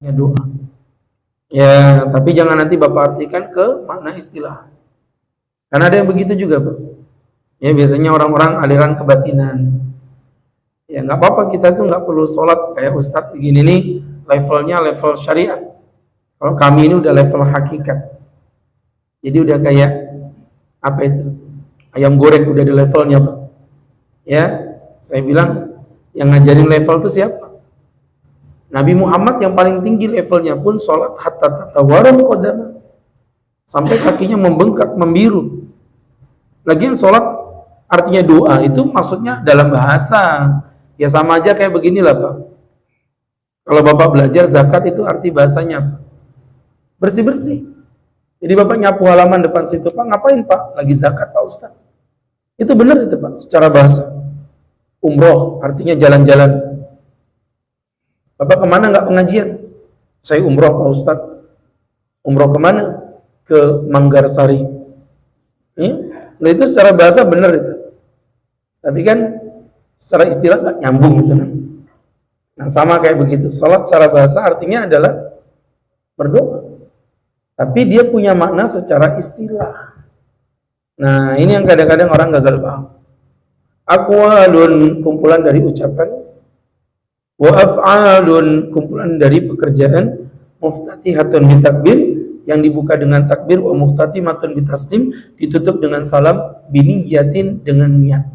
doa. Ya, tapi jangan nanti Bapak artikan ke makna istilah. Karena ada yang begitu juga, Pak. Ya, biasanya orang-orang aliran kebatinan. Ya, nggak apa-apa, kita tuh nggak perlu sholat kayak Ustadz begini nih, levelnya level syariat. Kalau kami ini udah level hakikat. Jadi udah kayak apa itu? Ayam goreng udah ada levelnya, Pak. Ya, saya bilang yang ngajarin level itu siapa? Nabi Muhammad yang paling tinggi levelnya pun sholat hatta tatawaram qadama, sampai kakinya membengkak, membiru. Lagian sholat artinya doa itu maksudnya dalam bahasa. Ya sama aja kayak beginilah, Pak. Kalau Bapak belajar zakat itu arti bahasanya bersih-bersih. Jadi Bapak nyapu halaman depan situ, Pak, ngapain Pak? Lagi zakat Pak Ustaz. Itu benar itu Pak, secara bahasa. Umroh artinya jalan-jalan. Bapak kemana nggak pengajian? Saya umroh Pak Ustaz. Umroh kemana? Ke Manggarsari. Nah itu secara bahasa benar itu. Tapi kan secara istilah nggak nyambung gitu. Nah sama kayak begitu. Salat secara bahasa artinya adalah berdoa. Tapi dia punya makna secara istilah. Nah ini yang kadang-kadang orang gagal paham. Aqwalun kumpulan dari ucapan, wa af'alun kumpulan dari pekerjaan, muftatihatun bitakbir yang dibuka dengan takbir, wa muftatimatun bitaslim ditutup dengan salam, biniyatin dengan niat,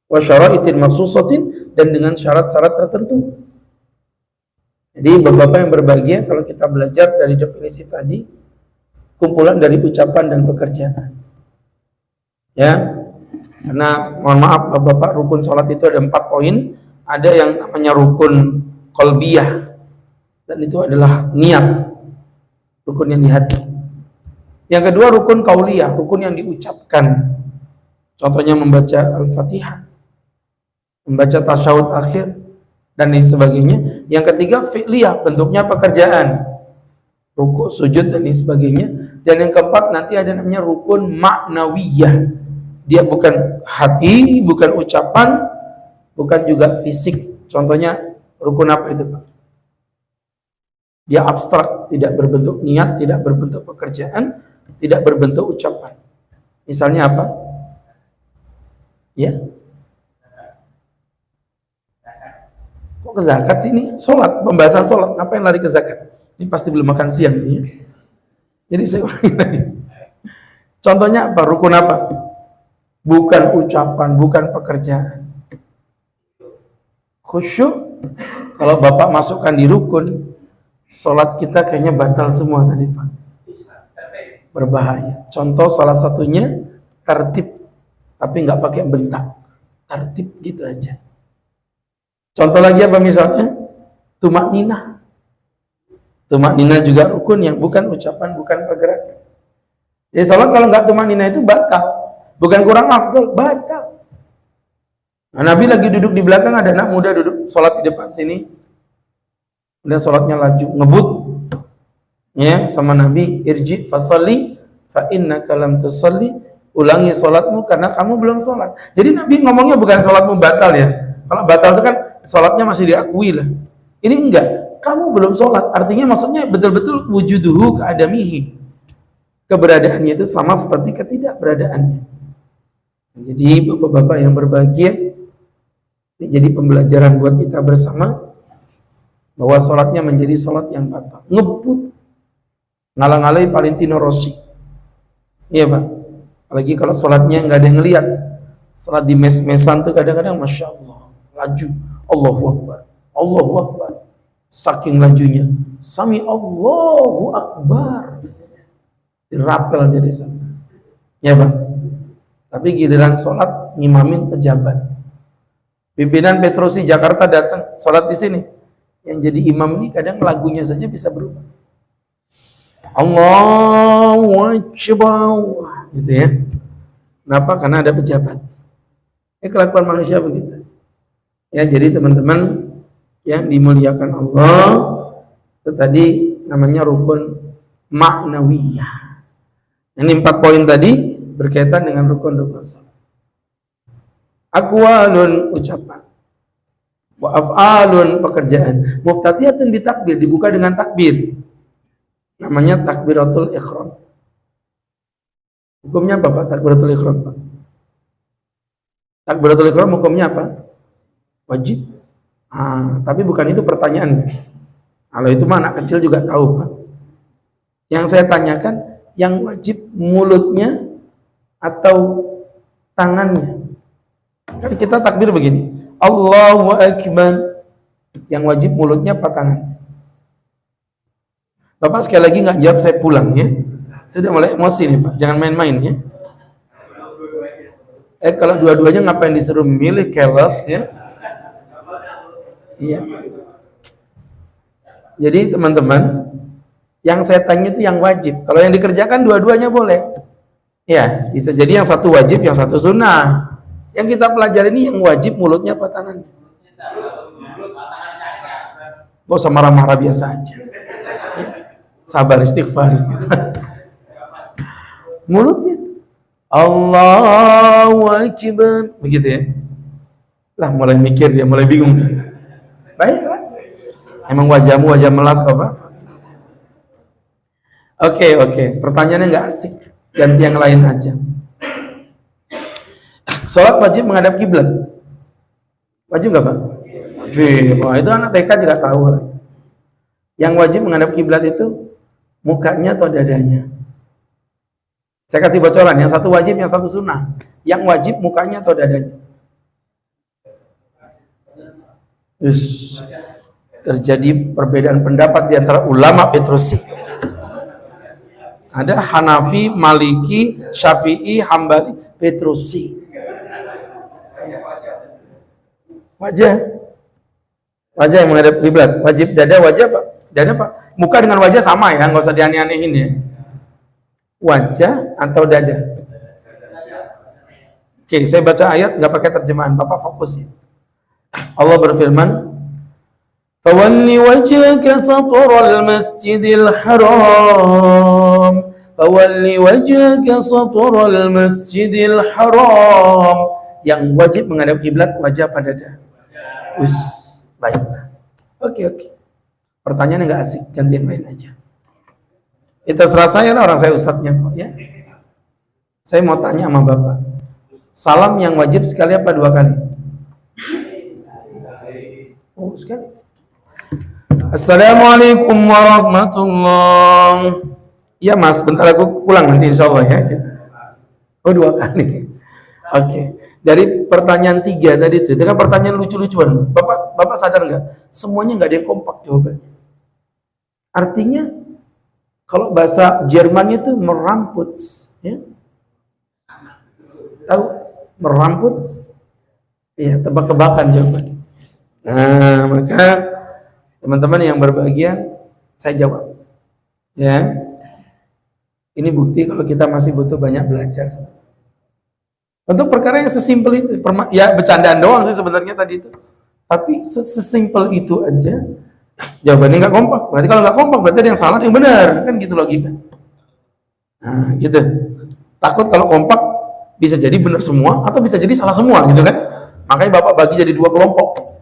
wa syara'itin maksusatin dan dengan syarat-syarat tertentu. Jadi bapak-bapak yang berbahagia, kalau kita belajar dari definisi tadi, kumpulan dari ucapan dan pekerjaan. Ya, karena mohon maaf bapak-bapak, rukun sholat itu ada 4 poin. Ada yang namanya rukun qalbiyah, dan itu adalah niat, rukun yang di hati. Yang kedua rukun qauliyah, rukun yang diucapkan. Contohnya membaca Al-Fatihah, membaca tasyahud akhir, dan lain sebagainya. Yang ketiga fi'liyah, bentuknya pekerjaan, rukuk, sujud, dan lain sebagainya. Dan yang keempat nanti ada namanya rukun ma'nawiyah. Dia bukan hati, bukan ucapan, bukan juga fisik. Contohnya rukun apa itu Pak? Dia abstrak, tidak berbentuk niat, tidak berbentuk pekerjaan, tidak berbentuk ucapan. Misalnya apa? Ya. Kok ke zakat sih ini? Sholat, pembahasan sholat. Apa yang lari ke zakat? Ini pasti belum makan siang. Ya. Jadi saya ulangi lagi. Contohnya apa? Rukun apa? Bukan ucapan, bukan pekerjaan. Khusyuk. Kalau Bapak masukkan di rukun, sholat kita kayaknya batal semua tadi Pak. Berbahaya. Contoh salah satunya tertib, tapi nggak pakai bentak. Tertib gitu aja. Contoh lagi apa misalnya? Tumak ninah. Tumak ninah juga rukun yang bukan ucapan, bukan pergerakan. Jadi salat kalau nggak tumak ninah itu batal. Bukan kurang afdal, batal. Nah, Nabi lagi duduk di belakang, ada anak muda duduk salat di depan sini. Kemudian salatnya laju, ngebut. Ya, sama Nabi, irji fasalli fa innaka lam tusalli. Ulangi salatmu karena kamu belum salat. Jadi Nabi ngomongnya bukan salatmu batal ya. Kalau batal itu kan salatnya masih diakui lah. Ini enggak, kamu belum sholat. Artinya maksudnya betul-betul wujuduhu keadamihi. Keberadaannya itu sama seperti ketidakberadaannya. Jadi bapak-bapak yang berbahagia, ini jadi pembelajaran buat kita bersama bahwa sholatnya menjadi sholat yang batal. Ngebut, ngalang-alai Valentino Rossi. Iya Pak. Apalagi kalau sholatnya nggak ada yang ngelihat. Sholat di mes-mesan tuh kadang-kadang Masya Allah, laju, Allahu Akbar, Allahu Akbar. Saking lajunya, Sami Allahu Akbar, dirapel jadi sama. Ya Pak. Tapi giliran sholat ngimamin pejabat. Pimpinan Petrosi Jakarta datang sholat di sini. Yang jadi imam ini kadang lagunya saja bisa berubah. Allahu Akbar, gitu ya. Kenapa? Karena ada pejabat. Kelakuan manusia begitu. Ya, jadi teman-teman yang dimuliakan Allah, itu tadi namanya rukun ma'nawiyah. Ini 4 poin tadi berkaitan dengan rukun-rukun salat. Aqwalun, ucapan. Wa af'alun, pekerjaan. Muftatiyatun bitakbir, dibuka dengan takbir. Namanya takbiratul ihram. Hukumnya apa Pak? Takbiratul ihram Pak? Takbiratul ihram hukumnya apa? Wajib. Tapi bukan itu pertanyaannya. Kalau itu mah anak kecil juga tahu Pak. Yang saya tanyakan, yang wajib mulutnya atau tangannya? Kan kita takbir begini, Allahu Akbar. Yang wajib mulutnya apa tangan? Bapak sekali lagi nggak jawab, saya pulang ya. Sudah mulai emosi nih Pak, jangan main-main ya. Kalau dua-duanya ngapain disuruh milih, keles ya? Iya. Jadi teman-teman, yang saya tanya itu yang wajib. Kalau yang dikerjakan dua-duanya boleh. Ya, bisa jadi yang satu wajib, yang satu sunnah. Yang kita pelajari ini yang wajib mulutnya apa tangannya? Gak usah marah-marah, biasa aja. Ya. Sabar, istighfar. Mulutnya Allahu Akbar, begitu ya. Lah mulai mikir dia, mulai bingung dia. Baiklah. Emang wajahmu wajah melas kok Pak? Oke. Pertanyaannya nggak asik. Ganti yang lain aja. Sholat wajib menghadap kiblat. Wajib nggak Pak? Wajib. Wah, itu anak TK juga tahu. Yang wajib menghadap kiblat itu mukanya atau dadanya? Saya kasih bocoran. Yang satu wajib, yang satu sunnah. Yang wajib mukanya atau dadanya? Terjadi perbedaan pendapat di antara ulama Petrusi. Ada Hanafi, Maliki, Syafi'i, Hambali, Petrusi. Wajah yang menghadap kiblat. Wajib dada, wajah Pak. Dada Pak. Muka dengan wajah sama ya, nggak usah dianeh-anehin ya. Wajah atau dada? Oke, saya baca ayat nggak pakai terjemahan. Bapak fokus ya. Allah berfirman, "Fawalli wajhaka satral masjidil haram." Fawalli wajhaka satral masjidil haram. Yang wajib menghadap kiblat wajah pada dada. Baiklah. Oke. Pertanyaannya nggak asik, ganti yang lain aja. Itu terserah saya lah, orang saya ustadznya kok ya. Saya mau tanya sama Bapak. Salam yang wajib sekali apa dua kali? Oh, sekali. Assalamualaikum warahmatullahi. Ya Mas, bentar aku pulang nanti insya Allah ya. Oh, dua kali. Oke. Dari pertanyaan 3 tadi itu kan pertanyaan lucu-lucuan. Bapak sadar nggak? Semuanya nggak ada yang kompak jawabannya. Artinya kalau bahasa Jermannya itu meramput, ya. Tahu meramput? Iya, tebak-tebakan jawaban. Nah, maka teman-teman yang berbahagia, saya jawab. Ya. Ini bukti kalau kita masih butuh banyak belajar. Untuk perkara yang sesimpel itu, ya bercandaan doang sih sebenarnya tadi itu. Tapi sesimpel itu aja, jawabannya nggak kompak. Berarti kalau nggak kompak, berarti ada yang salah, ada yang benar, kan gitu logika. Nah, gitu. Takut kalau kompak bisa jadi benar semua atau bisa jadi salah semua, gitu kan? Makanya Bapak bagi jadi 2 kelompok.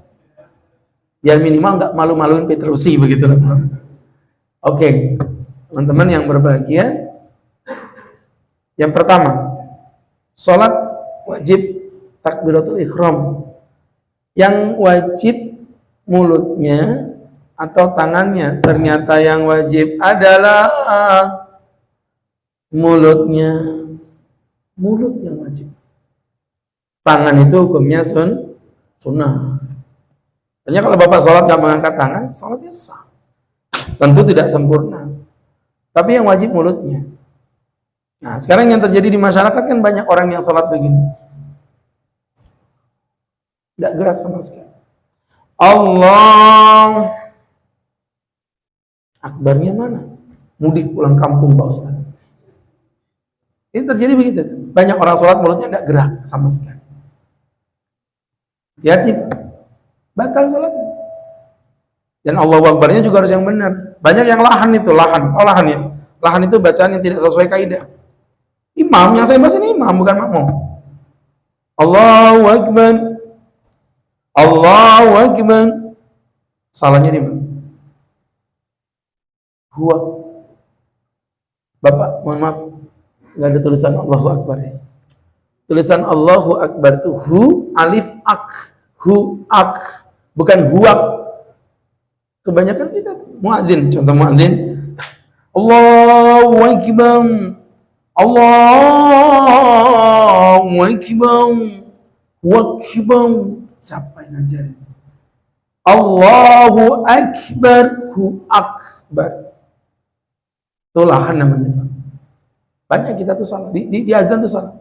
Biar minimal nggak malu-maluin Petrusi begitu lah. Oke, teman-teman yang berbahagia. Yang pertama, sholat wajib takbiratul ihram. Yang wajib mulutnya atau tangannya. Ternyata yang wajib adalah mulutnya. Mulut yang wajib. Tangan itu hukumnya sunnah. Hanya kalau Bapak sholat nggak mengangkat tangan, sholatnya sah. Tentu tidak sempurna. Tapi yang wajib mulutnya. Nah, sekarang yang terjadi di masyarakat kan banyak orang yang sholat begini. Tidak gerak sama sekali. Allah Akbarnya mana? Mudik pulang kampung Pak Ustaz. Ini terjadi begitu. Banyak orang sholat mulutnya tidak gerak sama sekali. Hati-hati, batal sholat. Dan Allahu Akbarnya juga harus yang benar. Banyak yang lahan itu, lahan. Oh, lahan ya. Lahan itu bacaan yang tidak sesuai kaidah. Imam, yang saya bahas ini imam, bukan makmum. Allahu Akbar. Allahu Akbar. Salahnya di mana? Huwa. Bapak, mohon maaf, nggak ada tulisan Allahu Akbar ya. Tulisan Allahu Akbar itu hu, alif, ak. Hu, ak. Bukan huak. Kebanyakan kita muadzin, contoh muadzin, Allahu Akbar. Allahu Akbar. Akbar. Siapa yang ngajarin? Allahu Akbar. Hu akbar. Itu lahan namanya. Banyak kita tuh salah. Di azan tuh salah.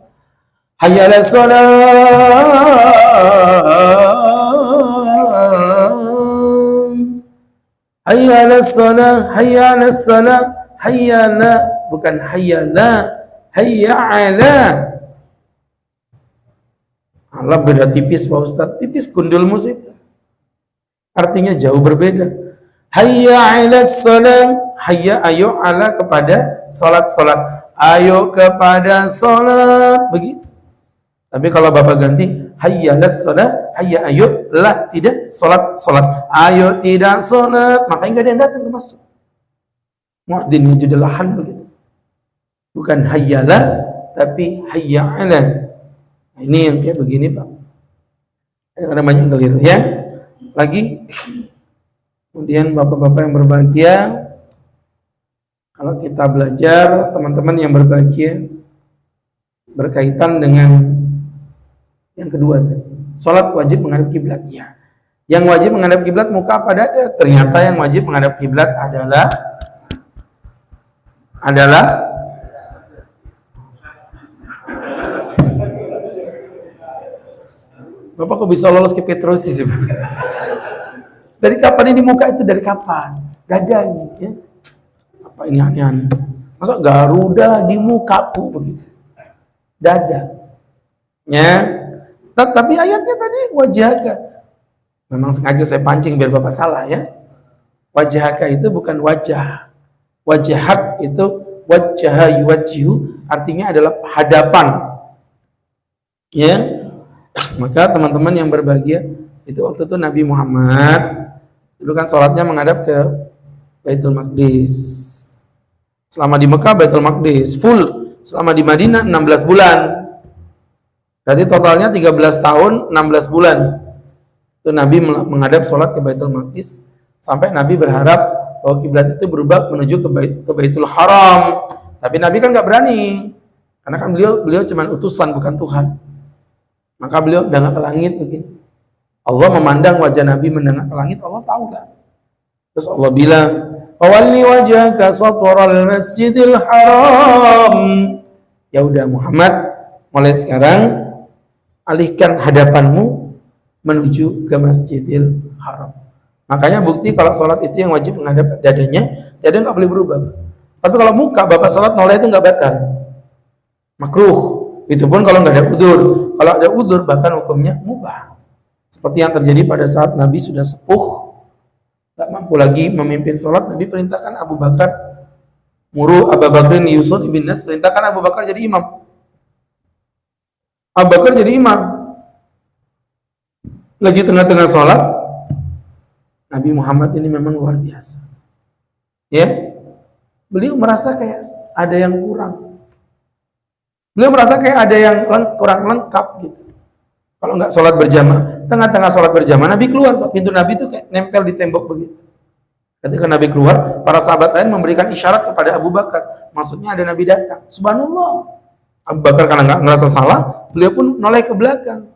Hayya 'alas shalah. Hayya 'alas shalah. Hayya 'alas shalah. Hayya la. Bukan hayya la. Hayya 'ala. Allah beda tipis Pak Ustaz. Tipis gundul musik. Artinya jauh berbeda. Hayya 'alas shalah. Hayya, ayo, ala kepada salat. Ayo kepada salat. Begitu. Tapi kalau Bapak ganti hayya 'alas shalah, hayya ayo, la tidak salat. Ayo tidak salat, makanya enggak ada yang datang ke masjid. Muadzin juga lahan begitu. Bukan hayya la, tapi hayya 'ala. Nah, ini yang kayak begini Pak. Ada banyak yang keliru ya. Lagi, kemudian bapak-bapak yang berbahagia, kalau kita belajar, teman-teman yang berbahagia, berkaitan dengan yang kedua, sholat wajib menghadap kiblat. Ya, yang wajib menghadap kiblat muka apa dada? Ternyata yang wajib menghadap kiblat adalah Bapak kok bisa lolos ke Petrosi sih? Dari kapan ini muka itu? Dari kapan? Dada ini, ya. Apa ini aneh-aneh? Masa Garuda di mukaku begitu? Dada. Ya. Tapi ayatnya tadi wajhaka. Memang sengaja saya pancing biar Bapak salah ya. Wajhaka itu bukan wajah. Wajhak itu wajhaha yuwajjihu, artinya adalah hadapan. Ya. Maka teman-teman yang berbahagia, itu waktu itu Nabi Muhammad itu kan sholatnya menghadap ke Baitul Maqdis. Selama di Mekah Baitul Maqdis full, selama di Madinah 16 bulan. Berarti totalnya 13 tahun 16 bulan. Itu Nabi menghadap sholat ke Baitul Maqdis sampai Nabi berharap bahwa kiblat itu berubah menuju ke Baitul Haram. Tapi Nabi kan nggak berani, karena kan beliau cuma utusan bukan Tuhan. Maka beliau dengak ke langit begini. Allah memandang wajah Nabi mendengak ke langit, Allah tahu lah. Terus Allah bilang, "Fawalli wajhaka shatral masjidil haram." Ya udah Muhammad, mulai sekarang alihkan hadapanmu menuju ke Masjidil Haram. Makanya bukti kalau sholat itu yang wajib menghadap dadanya, dada nggak boleh berubah. Tapi kalau muka Bapak sholat noleh itu nggak batal, makruh. Itu pun kalau nggak ada udzur. Kalau ada udzur bahkan hukumnya mubah. Seperti yang terjadi pada saat Nabi sudah sepuh, nggak mampu lagi memimpin sholat, Nabi perintahkan Abu Bakar, muru Abu Bakrin yusun ibn Nas, perintahkan Abu Bakar jadi imam. Abu Bakar jadi imam. Lagi tengah-tengah sholat, Nabi Muhammad ini memang luar biasa. Ya, beliau merasa kayak ada yang kurang. Beliau merasa kayak ada yang kurang lengkap gitu. Kalau nggak sholat berjamaah, tengah-tengah sholat berjamaah, Nabi keluar, pintu Nabi itu kayak nempel di tembok begitu. Ketika Nabi keluar, para sahabat lain memberikan isyarat kepada Abu Bakar. Maksudnya ada Nabi datang. Subhanallah. Abu Bakar karena nggak ngerasa salah, beliau pun noleh ke belakang.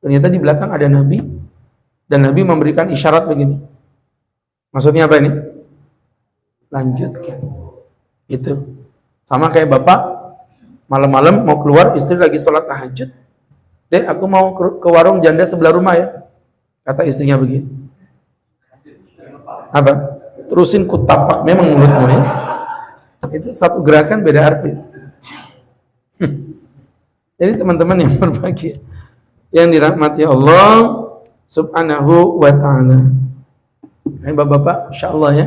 Ternyata di belakang ada Nabi, dan Nabi memberikan isyarat begini. Maksudnya apa ini? Lanjutkan. Itu. Sama kayak Bapak, malam-malam mau keluar, istri lagi sholat tahajud. Dek, aku mau ke warung janda sebelah rumah ya. Kata istrinya begini. Apa? Terusin kutapak, memang mulutmu ya. Itu satu gerakan beda arti. Jadi teman-teman yang berbahagia, yang dirahmati Allah subhanahu wa ta'ala. Nah, Bapak-bapak, insya Allah ya,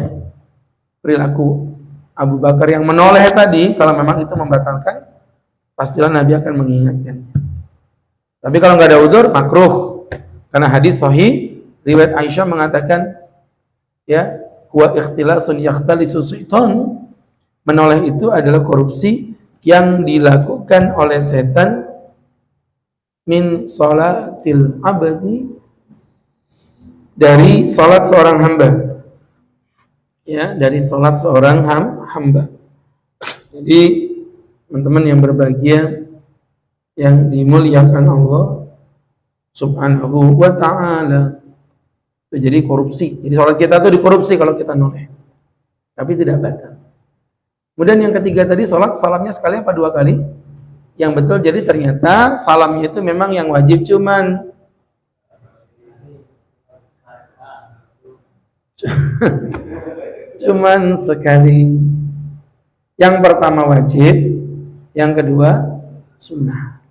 perilaku Abu Bakar yang menoleh tadi, kalau memang itu membatalkan, pastilah Nabi akan mengingatkan. Tapi kalau nggak ada udzur, makruh. Karena hadis sahih riwayat Aisyah mengatakan, ya, wa ikhtilasun yakhtalisu syaitan, menoleh itu adalah korupsi yang dilakukan oleh setan min salatil abdi, dari salat seorang hamba, ya, dari salat seorang hamba. Jadi teman-teman yang berbahagia, yang dimuliakan Allah Subhanahu wa ta'ala, jadi korupsi. Jadi salat kita itu dikorupsi kalau kita noleh, tapi tidak batal. Kemudian yang ketiga tadi, salamnya sekali apa 2 kali? Yang betul, jadi ternyata salamnya itu memang yang wajib cuman sekali. Yang pertama wajib, yang kedua sunnah.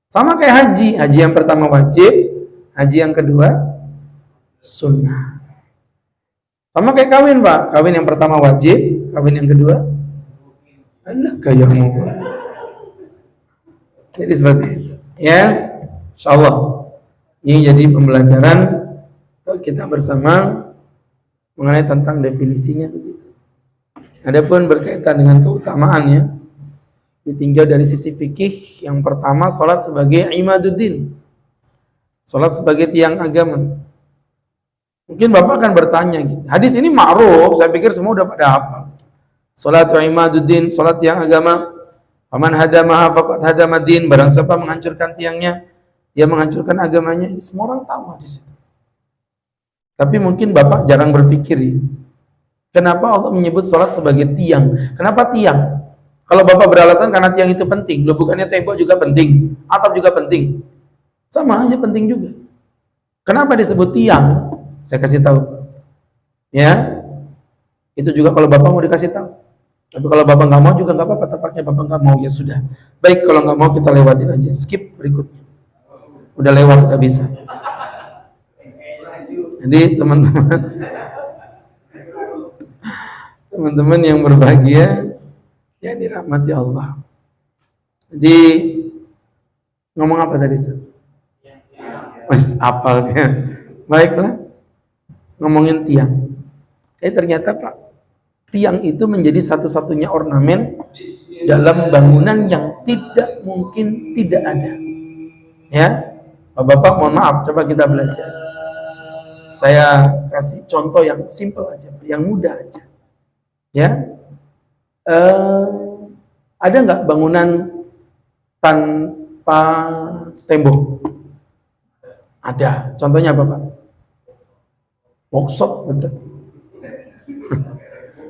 Sama kayak haji yang pertama wajib, haji yang kedua sunnah. Sama kayak kawin, Pak. Kawin yang pertama wajib, kawin yang kedua adalah kayamu. Jadi seperti itu. Ya, insyaallah ini jadi pembelajaran kita bersama mengenai tentang definisinya begitu. Adapun berkaitan dengan keutamaannya, ditinjau dari sisi fikih. Yang pertama, salat sebagai imaduddin, salat sebagai tiang agama. Mungkin Bapak akan bertanya gitu, hadis ini ma'ruf, saya pikir semua udah pada hafal. Salatu imaduddin, salat tiang agama. Faman hadamaha faqad hadamaddin, barang siapa menghancurkan tiangnya, dia menghancurkan agamanya. Ini semua orang tahu hadis itu. Tapi mungkin Bapak jarang berpikir ya, kenapa Allah menyebut salat sebagai tiang? Kenapa tiang? Kalau Bapak beralasan karena tiang itu penting, loh bukannya tembok juga penting, atap juga penting. Sama aja penting juga. Kenapa disebut tiang? Saya kasih tahu. Ya. Itu juga kalau Bapak mau dikasih tahu. Tapi kalau Bapak nggak mau juga nggak apa-apa, tepatnya Bapak nggak mau ya sudah. Baik, kalau nggak mau kita lewatin aja, skip berikutnya. Udah lewat nggak bisa. Jadi teman-teman yang berbahagia, ya dirahmati Allah. Jadi ngomong apa tadi, Ustaz? Mas apal dia. Baiklah, ngomongin tiang. Ternyata Pak, tiang itu menjadi satu-satunya ornamen dalam bangunan yang tidak mungkin tidak ada. Ya, Bapak mohon maaf, coba kita belajar. Saya kasih contoh yang simple aja, yang mudah aja. Ya, ada nggak bangunan tanpa tembok? Ada. Contohnya apa, Pak? Workshop, betul.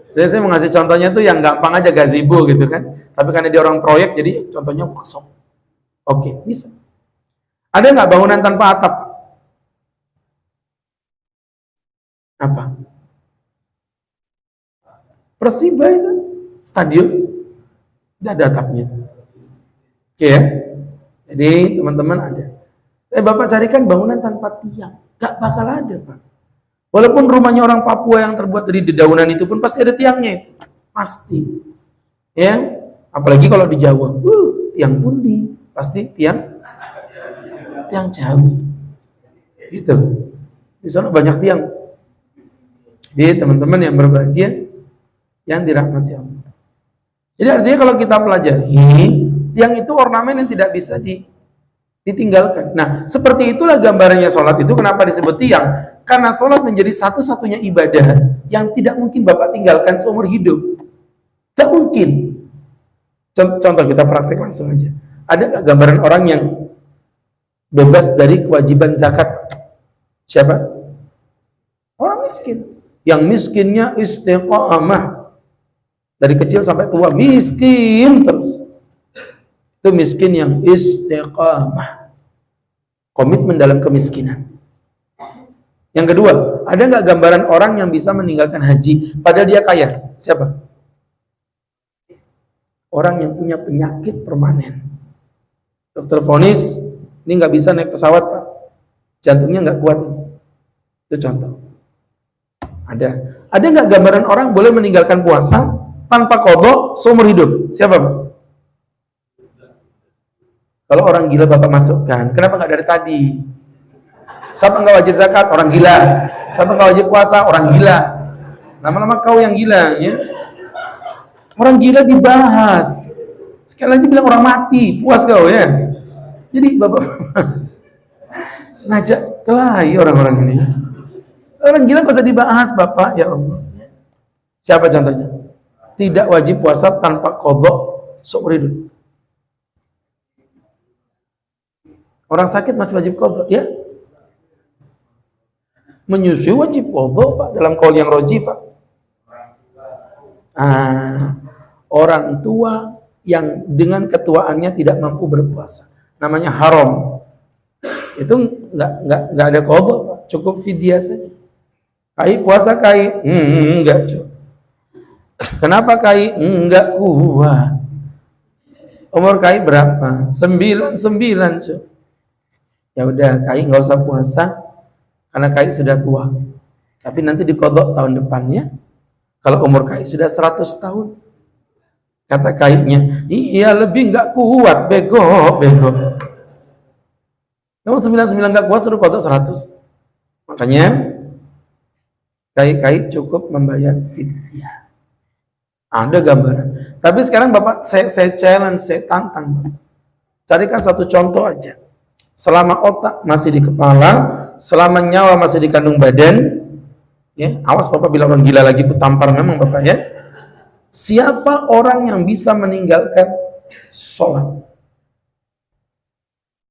Saya mau ngasih contohnya tuh yang gampang aja, gazebo gitu kan. Tapi karena dia orang proyek, jadi contohnya workshop. Oke, bisa. Ada nggak bangunan tanpa atap? Apa? Persiba itu, stadion, tidak ada atapnya. Oke ya. Jadi teman-teman ada. Bapak carikan bangunan tanpa tiang, gak bakal ada, Pak. Walaupun rumahnya orang Papua yang terbuat dari dedaunan itu pun pasti ada tiangnya itu, pasti. Ya, apalagi kalau di Jawa, tiang pundi, pasti tiang Jawi. Gitu. Di sana banyak tiang. Jadi teman-teman yang berbahagia, yang dirahmati Allah. Jadi artinya kalau kita pelajari, tiang itu ornamen yang tidak bisa ditinggalkan. Nah, seperti itulah gambarannya sholat itu. Kenapa disebut tiang? Karena sholat menjadi satu-satunya ibadah yang tidak mungkin Bapak tinggalkan seumur hidup. Tidak mungkin. Contoh kita praktek langsung aja. Ada nggak gambaran orang yang bebas dari kewajiban zakat? Siapa? Orang miskin. Yang miskinnya istiqamah. Dari kecil sampai tua miskin terus. Itu miskin yang istiqamah, komitmen dalam kemiskinan. Yang kedua, ada nggak gambaran orang yang bisa meninggalkan haji padahal dia kaya? Siapa? Orang yang punya penyakit permanen. Dokter vonis, ini nggak bisa naik pesawat, Pak. Jantungnya nggak kuat. Itu contoh. Ada nggak gambaran orang boleh meninggalkan puasa tanpa qadha seumur hidup? Siapa, Pak? Kalau orang gila Bapak masukkan, kenapa nggak dari tadi? Siapa nggak wajib zakat? Orang gila. Siapa nggak wajib puasa? Orang gila. Lama-lama kau yang gila, ya. Orang gila dibahas. Sekali lagi bilang orang mati, puas kau ya. Jadi bapak ngajak kelahi orang-orang ini. Orang gila nggak usah dibahas, bapak, ya Allah. Siapa contohnya? Tidak wajib puasa tanpa qadha seumur hidup. Orang sakit masih wajib qadha, ya? Menyusui wajib qadha, Pak, dalam qaul yang roji, Pak. Orang tua yang dengan ketuaannya tidak mampu berpuasa, namanya haram. Itu nggak ada qadha, Pak. Cukup fidyah saja. Kai puasa kai, enggak, Cuk. Kenapa kai? Enggak kuat. Umur kai berapa? 99, Cuk. Ya udah, kai nggak usah puasa karena kai sudah tua. Tapi nanti diqadha tahun depannya. Kalau umur kai sudah 100 tahun. Kata kainya, iya lebih nggak kuat, bego. Kamu 99 nggak kuat, suruh qadha 100. Makanya kai cukup membayar fidyah. Ada gambaran. Tapi sekarang Bapak, saya challenge, saya tantang Bapak. Carikan satu contoh aja. Selama otak masih di kepala, selama nyawa masih di kandung badan, ya, awas Bapak bilang orang gila lagi, ku tampar memang Bapak ya. Siapa orang yang bisa meninggalkan sholat?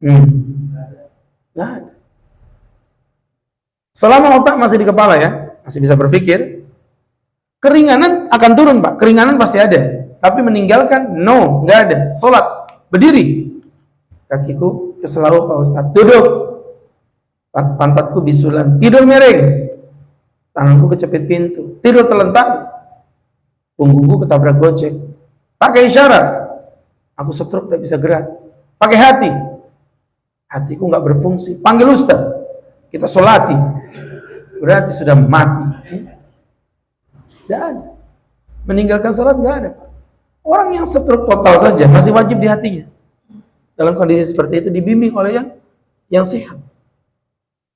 Nggak ada. Selama otak masih di kepala ya, masih bisa berpikir, keringanan akan turun Pak, keringanan pasti ada. Tapi meninggalkan, no, nggak ada. Sholat, berdiri. Kakiku keselau Pak Ustadz, duduk. Pantatku bisulan, tidur miring. Tanganku kecepit pintu, tidur telentang. Punggungku ketabrak gojek. Pakai isyarat, aku stroke, tidak bisa gerak. Pakai hati, hatiku nggak berfungsi. Panggil Ustadz, kita sholati. Berarti sudah mati. Tidak ada. Meninggalkan sholat nggak ada. Orang yang stroke total saja masih wajib di hatinya. Dalam kondisi seperti itu dibimbing oleh yang sehat.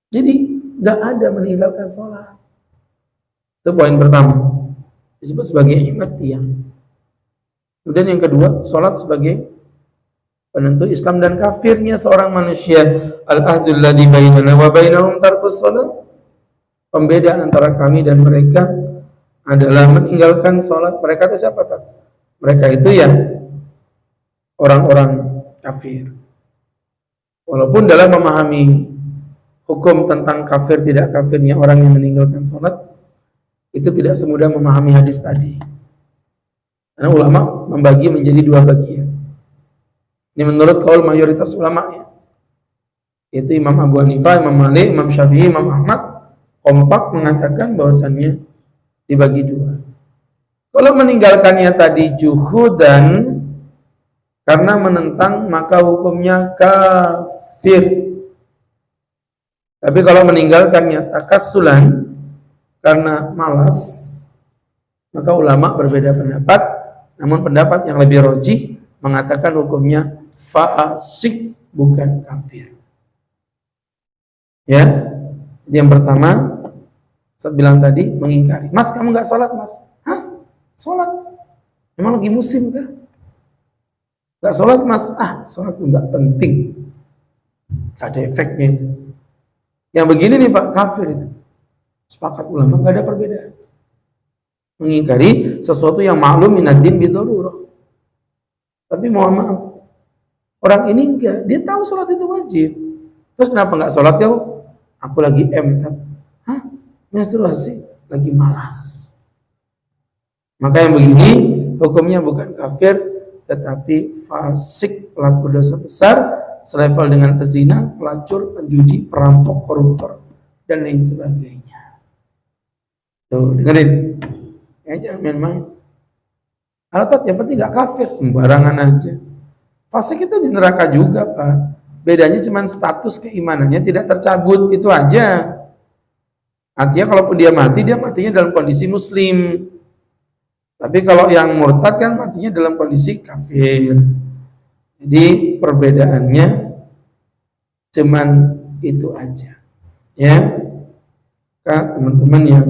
Jadi nggak ada meninggalkan sholat. Itu poin pertama, disebut sebagai imat tiang. Kemudian yang kedua, sholat sebagai penentu Islam dan kafirnya seorang manusia. Al-ahdul ladzi bainana wa bainahum tarkus sholat. Pembeda antara kami dan mereka adalah meninggalkan sholat. Mereka itu siapa? Mereka itu ya orang-orang kafir. Walaupun dalam memahami hukum tentang kafir tidak kafirnya orang yang meninggalkan sholat, itu tidak semudah memahami hadis tadi. Karena ulama membagi menjadi dua bagian. Ini menurut kaul mayoritas ulama ya. Yaitu Imam Abu Hanifah, Imam Malik, Imam Syafi'i, Imam Ahmad kompak mengatakan bahwasannya dibagi dua. Kalau meninggalkannya tadi juhudan karena menentang, maka hukumnya kafir. Tapi kalau meninggalkannya takassulan karena malas, maka ulama berbeda pendapat. Namun pendapat yang lebih rajih mengatakan hukumnya fasik, bukan kafir. Ya, yang pertama saya bilang tadi mengingkari. Mas, kamu nggak sholat mas? Hah? Sholat? Emang lagi musim kah? Nggak sholat mas? Sholat itu nggak penting. Nggak ada efeknya itu. Yang begini nih Pak, kafir itu. Sepakat ulama, nggak ada perbedaan. Mengingkari sesuatu yang maklum minad-din bidharurah. Tapi mohon maaf, orang ini enggak, dia tahu sholat itu wajib. Terus kenapa nggak sholat ya? Aku lagi emtat. Hah? Menstruasi? Lagi malas. Maka yang begini, hukumnya bukan kafir, tetapi fasik, pelaku dosa besar, selevel dengan pezina, pelacur, penjudi, perampok, koruptor, dan lain sebagainya. Tuh, dengerin. Ya, jangan main-main. Alatat yang penting gak kafir, sembarangan aja. Fasik itu di neraka juga, Pak. Bedanya cuma status keimanannya tidak tercabut, itu aja. Artinya kalaupun dia mati, dia matinya dalam kondisi muslim. Tapi kalau yang murtad kan matinya dalam kondisi kafir. Jadi perbedaannya cuman itu aja. Ya, teman-teman yang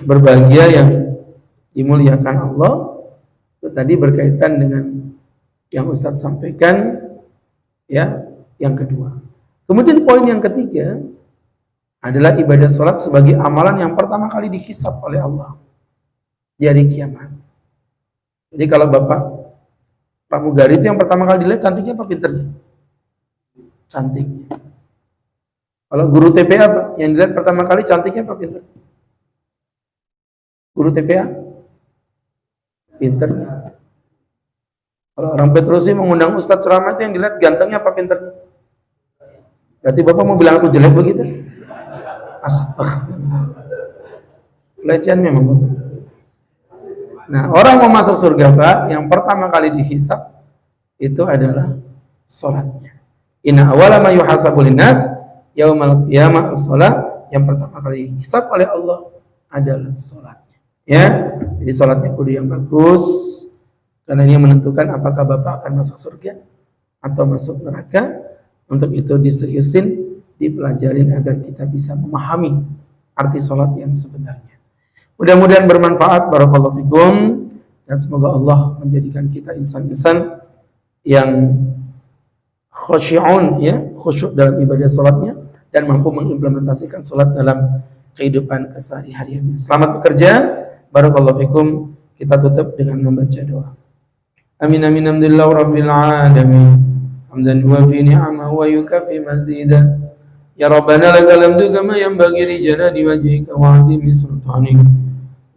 berbahagia yang dimuliakan Allah, itu tadi berkaitan dengan yang Ustadz sampaikan, ya, yang kedua. Kemudian poin yang ketiga adalah ibadah sholat sebagai amalan yang pertama kali dihisab oleh Allah di hari kiamat. Jadi kalau Bapak pramugari itu yang pertama kali dilihat cantiknya apa pinternya? Cantiknya. Kalau guru TPA Pak, yang dilihat pertama kali cantiknya apa pinternya? Guru TPA? Pinternya. Kalau orang Petrusi mengundang Ustadz ceramah itu yang dilihat gantengnya apa pinternya? Berarti Bapak mau bilang aku jelek begitu? Astagfirullah. Pelecehan memang Bapak. Nah, orang mau masuk surga Pak, yang pertama kali dihisab itu adalah sholatnya. Inna awwala ma yuhasabu linnas yaumal qiyamah as-shalah, yang pertama kali dihisab oleh Allah adalah sholatnya. Ya, jadi sholatnya kudu yang bagus, karena ini menentukan apakah Bapak akan masuk surga atau masuk neraka. Untuk itu diseriusin, dipelajarin agar kita bisa memahami arti sholat yang sebenarnya. Mudah-mudahan bermanfaat. Barakallahu fikum, dan semoga Allah menjadikan kita insan-insan yang khusyu'un, ya, khusyuk dalam ibadah sholatnya, dan mampu mengimplementasikan sholat dalam kehidupan kesehari-hariannya. Selamat bekerja. Barakallahu fikum. Kita tutup dengan membaca doa. Amin amin alhamdulillah rabbil alamin. Hamdan yuwafi ni'amahu wa yukafi mazida. Ya Rabbana lakal hamdu kama yanbaghi li jalali wajhika wa 'azimi sultanik.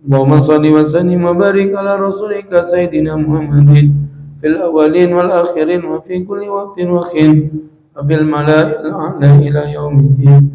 Allahumma shalli wa sallim wa barik ala rasulika sayyidina Muhammadin fil awwalin wal akhirin wa fi kulli waqtin wa khin wa fil mala'il a'la ila yaumiddin.